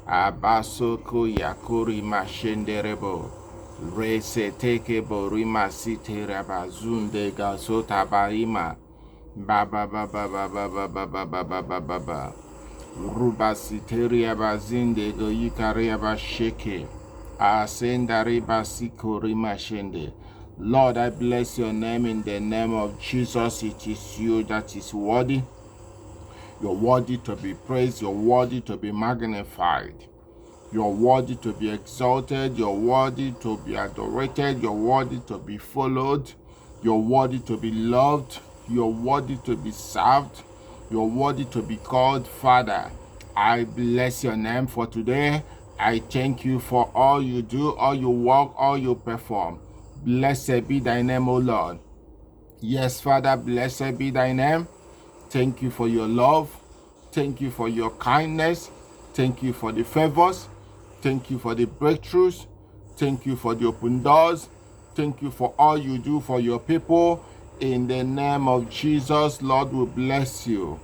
Abasoko yakuri mashenderebo. Rese teke borima site rabazunde gasota barima. Baba baba baba baba baba baba baba. Ruba siteria bazinde go yikaria basheke. Asendari basikori mashende. Lord, I bless your name in the name of Jesus. It is you that is worthy. You're worthy to be praised. You're worthy to be magnified. You're worthy to be exalted. You're worthy to be adorated. You're worthy to be followed. You're worthy to be loved. You're worthy to be served. You're worthy to be called Father. I bless your name for today. I thank you for all you do, all you work, all you perform. Blessed be thy name, O Lord. Yes, Father, blessed be thy name. Thank you for your love. Thank you for your kindness. Thank you for the favors. Thank you for the breakthroughs. Thank you for the open doors. Thank you for all you do for your people. In the name of Jesus, Lord, we bless you.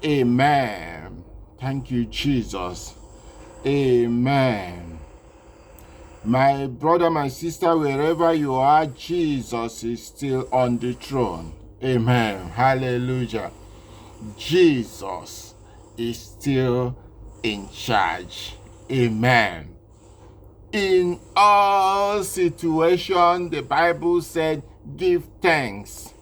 Amen. Thank you, Jesus. Amen. My brother, my sister, wherever you are, Jesus is still on the throne. Amen. Hallelujah. Jesus is still in charge. Amen. In all situations, the Bible said, give thanks.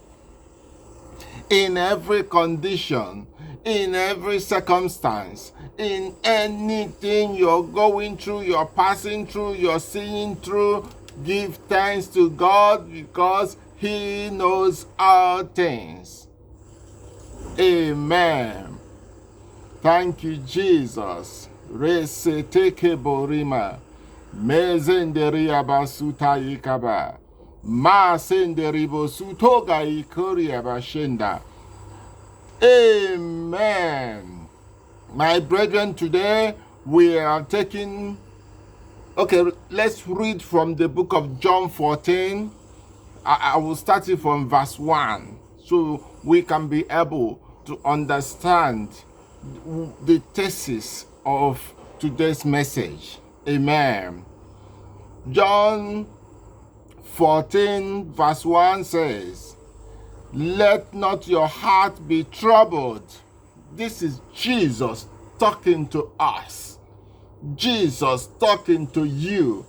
In every condition, in every circumstance, in anything you're going through, you're passing through, you're seeing through, give thanks to God because He knows all things. Amen. Thank you, Jesus. Reseteke borima. Mezenderi abasuta yikaba. Ma senderibo sutoga ikori abashenda. Amen. My brethren, today we are taking... Okay, let's read from the book of John 14. I will start it from verse 1 so we can be able to understand the thesis of today's message. Amen. John 14 verse 1 says, let not your heart be troubled. This is Jesus talking to us. Jesus talking to you,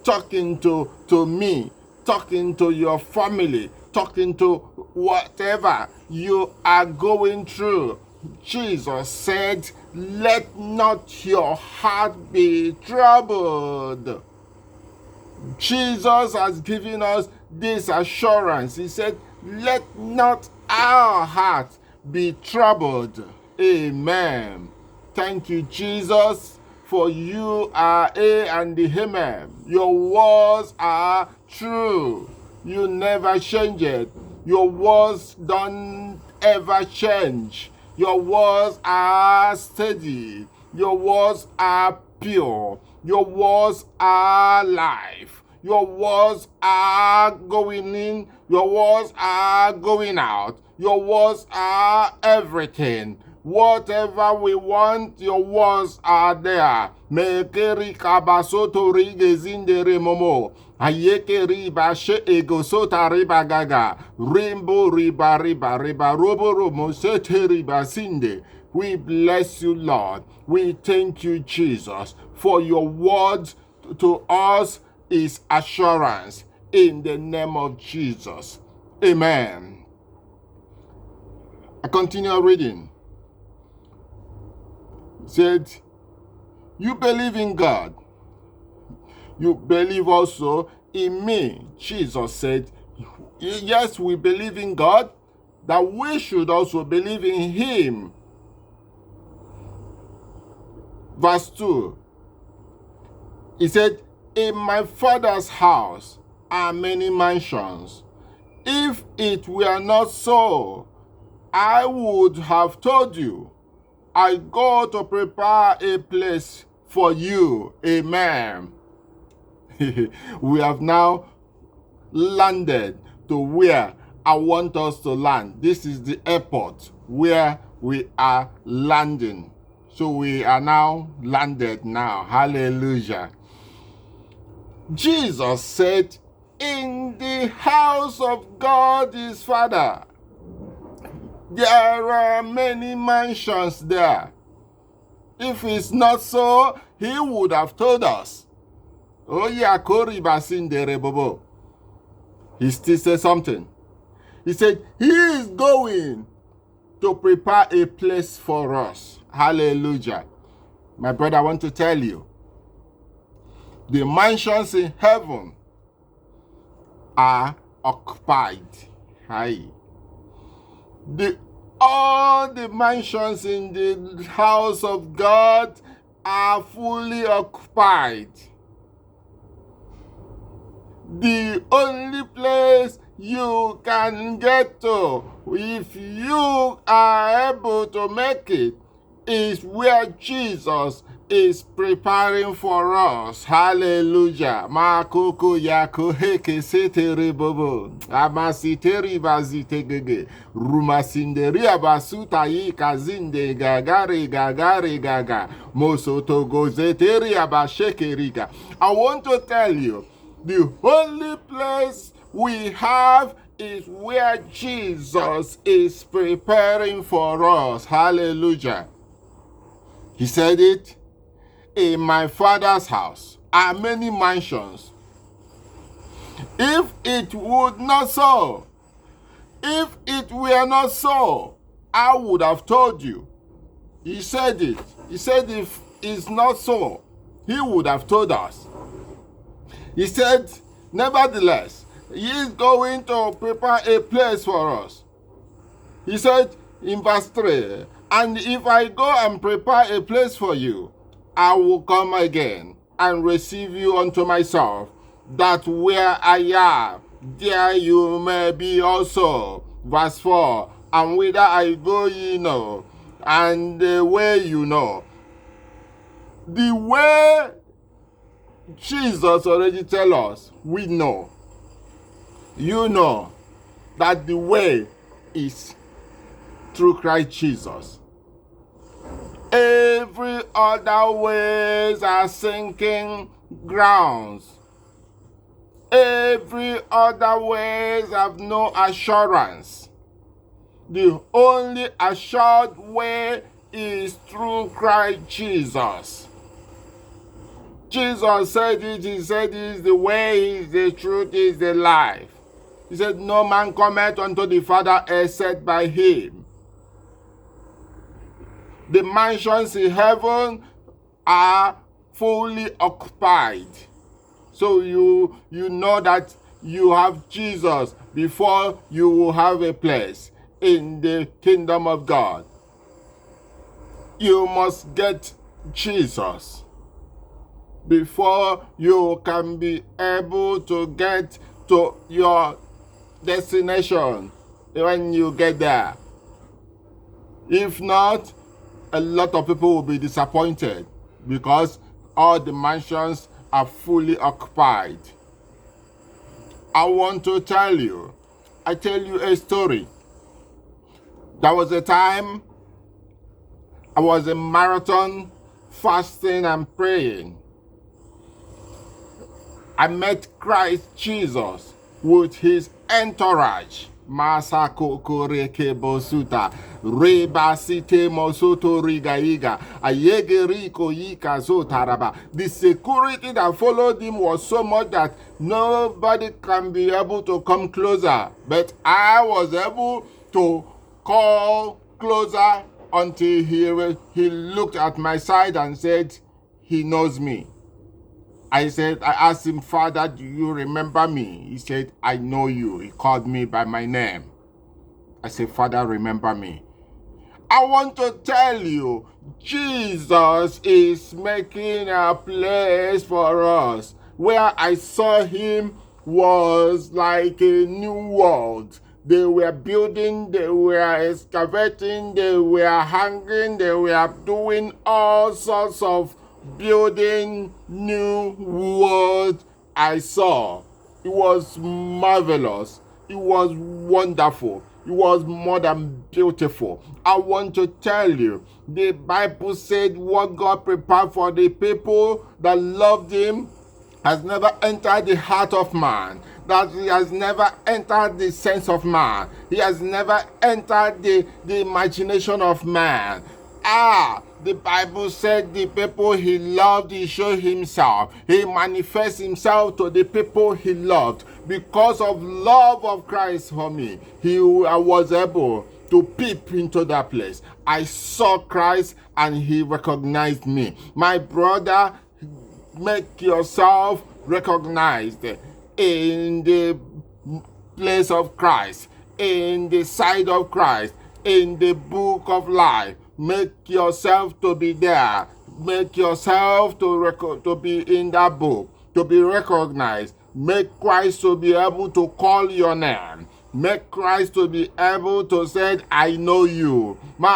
talking to me, talking to your family, talking to whatever you are going through. Jesus said, let not your heart be troubled. Jesus has given us this assurance. He said, let not our heart be troubled. Amen. Thank you, Jesus, for you are A and the Amen. Your words are true. You never change it. Your words don't ever change. Your words are steady. Your words are pure. Your words are life. Your words are going in. Your words are going out. Your words are everything. Whatever we want, your words are there. Mekeri kabasoto rigezinde remomo. Ayeke riba she egosota riba gaga. Rimbo riba riba riba robo romo sete riba sinde. We bless you, Lord. We thank you, Jesus, for your words to us is assurance in the name of Jesus. Amen. I continue reading. It said, you believe in God. You believe also in me. Jesus said, yes, we believe in God, that we should also believe in Him. Verse 2, he said, in my Father's house are many mansions. If it were not so, I would have told you, I go to prepare a place for you. Amen. We have now landed to where I want us to land. This is the airport where we are landing. So we are now landed now. Hallelujah. Jesus said, in the house of God his Father, there are many mansions there. If it's not so, he would have told us. Oh yeah, he still said something. He said, he is going to prepare a place for us. Hallelujah. My brother, I want to tell you, the mansions in heaven are occupied. Hi. All the mansions in the house of God are fully occupied. The only place you can get to, if you are able to make it, is where Jesus is preparing for us. Hallelujah. Makoko yako heke setere bobo. Amasiteri bazite gege. Rumasinderi abasuta yi kazinde gagare gaga. Mosoto gozeteri abashekeriga. I want to tell you, the only place we have is where Jesus is preparing for us. Hallelujah. He said it, in my Father's house are many mansions. If it would not so, if it were not so, I would have told you. He said it. He said if it's not so, he would have told us. He said, nevertheless, he is going to prepare a place for us. He said in verse 3, and if I go and prepare a place for you, I will come again and receive you unto myself, that where I am, there you may be also. Verse 4, and whither I go ye know, and the way you know. The way Jesus already tell us, we know. You know that the way is through Christ Jesus. Every other ways are sinking grounds. Every other ways have no assurance. The only assured way is through Christ Jesus. Jesus said it, he said it is the way, is the truth, is the life. He said, no man cometh unto the Father except by him. The mansions in heaven are fully occupied. So you know that you have Jesus before you will have a place in the kingdom of God. You must get Jesus before you can be able to get to your destination when you get there. If not, a lot of people will be disappointed because all the mansions are fully occupied. I want to tell you a story. There was a time I was in marathon fasting and praying. I met Christ Jesus with his entourage. Masako reke bosuta reba site mosoto rigaiga ayegeriko yika zotaraba. The security that followed him was so much that nobody can be able to come closer. But I was able to call closer until he looked at my side and said, he knows me. I asked him, Father, do you remember me? He said, I know you. He called me by my name. I said, Father, remember me. I want to tell you, Jesus is making a place for us. Where I saw him was like a new world. They were building, they were excavating, they were hanging, they were doing all sorts of building new world. I saw. It was marvelous. It was wonderful. was more than beautiful. I want to tell you, the Bible said what God prepared for the people that loved him has never entered the heart of man, that he has never entered the sense of man, he has never entered the imagination of man. The Bible said the people he loved, he showed himself. He manifests himself to the people he loved. Because of love of Christ for me, I was able to peep into that place. I saw Christ and he recognized me. My brother, make yourself recognized in the place of Christ, in the side of Christ, in the book of life. Make yourself to be there. Make yourself to be in that book, to be recognized. Make Christ to be able to call your name. Make Christ to be able to say, I know you. The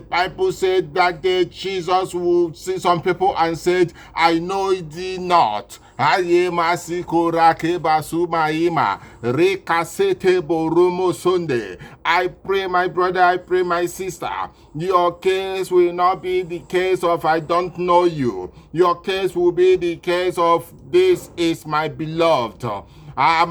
Bible said that day Jesus would see some people and said, I know thee not. I pray, my brother, I pray, my sister, your case will not be the case of I don't know you. Your case will be the case of this is my beloved. I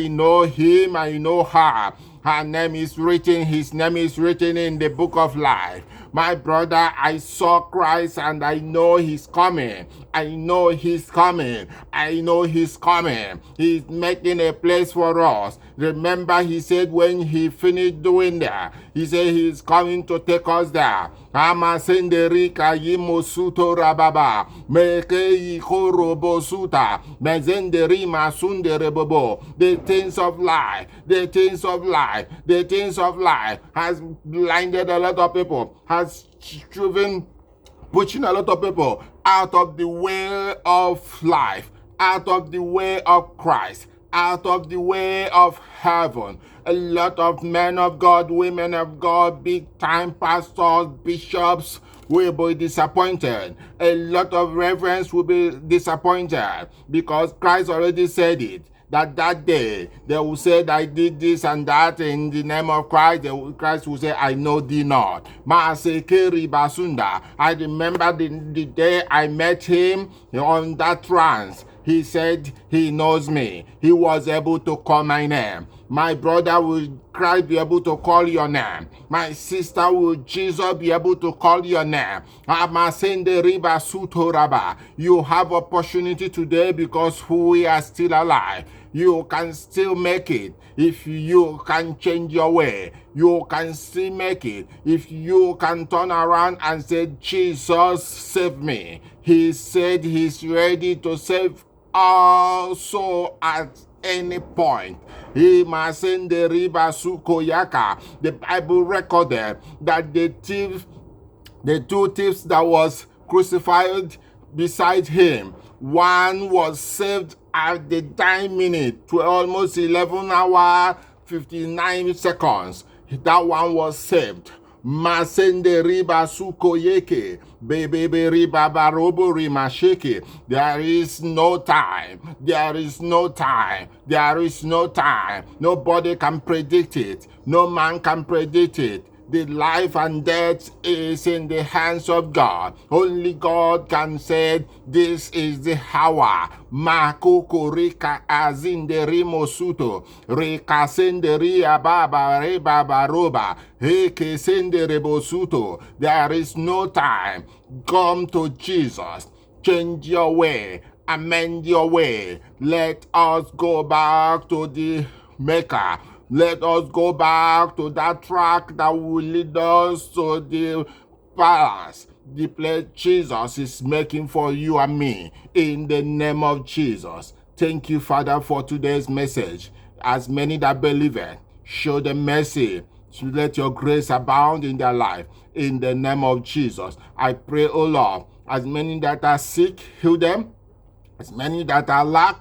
know him, I know her. Her name is written, his name is written in the book of life. My brother, I saw Christ and I know he's coming. I know he's coming. I know he's coming. He's making a place for us. Remember, he said when he finished doing that, he said he's coming to take us there. The things of life, the things of life, the things of life has blinded a lot of people, has driven, pushing a lot of people out of the way of life, out of the way of Christ, out of the way of heaven. A lot of men of God, women of God, big time pastors, bishops will be disappointed. A lot of reverends will be disappointed because Christ already said it. That day they will say I did this and that in the name of Christ. Christ will say, I know thee not. I remember the day I met him on that trance. He said he knows me. He was able to call my name. My brother, will Christ be able to call your name? My sister, will Jesus be able to call your name? You have opportunity today because we are still alive. You can still make it. If you can change your way, you can still make it. If you can turn around and say, Jesus, save me. He said he's ready to save also at any point. The Bible recorded that the two thieves that was crucified beside him, one was saved at the dying minute to almost 11 hours 59 seconds. That one was saved. Masende riba suko yeke, bebe riba barobo rimasheke. There is no time. There is no time. There is no time. Nobody can predict it. No man can predict it. The life and death is in the hands of God. Only God can say, this is the hour. Makoko rika azinderi mosuto. Rika senderi ababa reba baroba. Heke sendere bosuto. There is no time. Come to Jesus. Change your way. Amend your way. Let us go back to the Maker. Let us go back to that track that will lead us to the palace, the place Jesus is making for you and me, in the name of Jesus. Thank you, Father, for today's message. As many that believe it, show them mercy. To let your grace abound in their life, in the name of Jesus. I pray, oh Lord, as many that are sick, heal them. As many that are lack,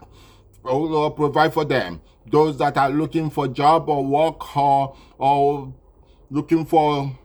oh Lord, provide for them. Those that are looking for job or work or looking for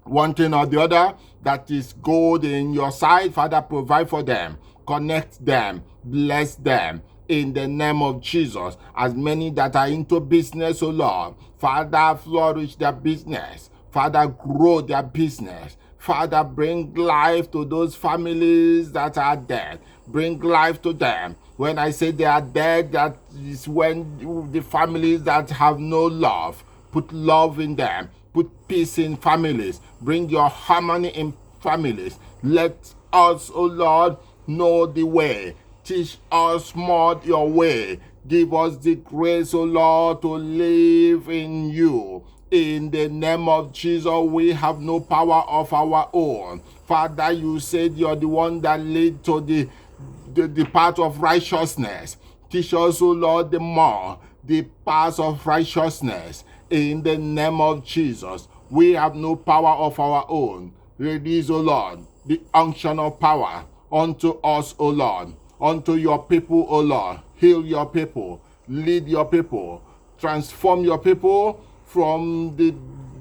one thing or the other that is good in your sight, Father, provide for them. connect them, bless them. In the name of Jesus, as many that are into business, oh Lord, Father, flourish their business. Father, grow their business. Father, bring life to those families that are dead. Bring life to them. When I say they are dead, that is when the families that have no love, put love in them. Put peace in families. Bring your harmony in families. Let us, oh Lord, know the way. Teach us more your way. Give us the grace, O Lord, to live in you. In the name of Jesus, we have no power of our own. Father, you said you're the one that lead to the path of righteousness. Teach us, O Lord, the more the path of righteousness. In the name of Jesus, we have no power of our own. Release, O Lord, the unction of power unto us, O Lord. Unto your people, O Lord. Heal your people. Lead your people. Transform your people from the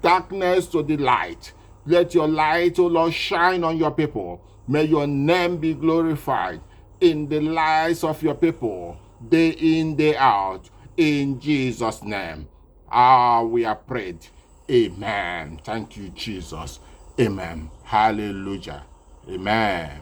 darkness to the light. Let your light, O Lord, shine on your people. May your name be glorified in the lives of your people, day in, day out. In Jesus' name. We are prayed. Amen. Thank you, Jesus. Amen. Hallelujah. Amen.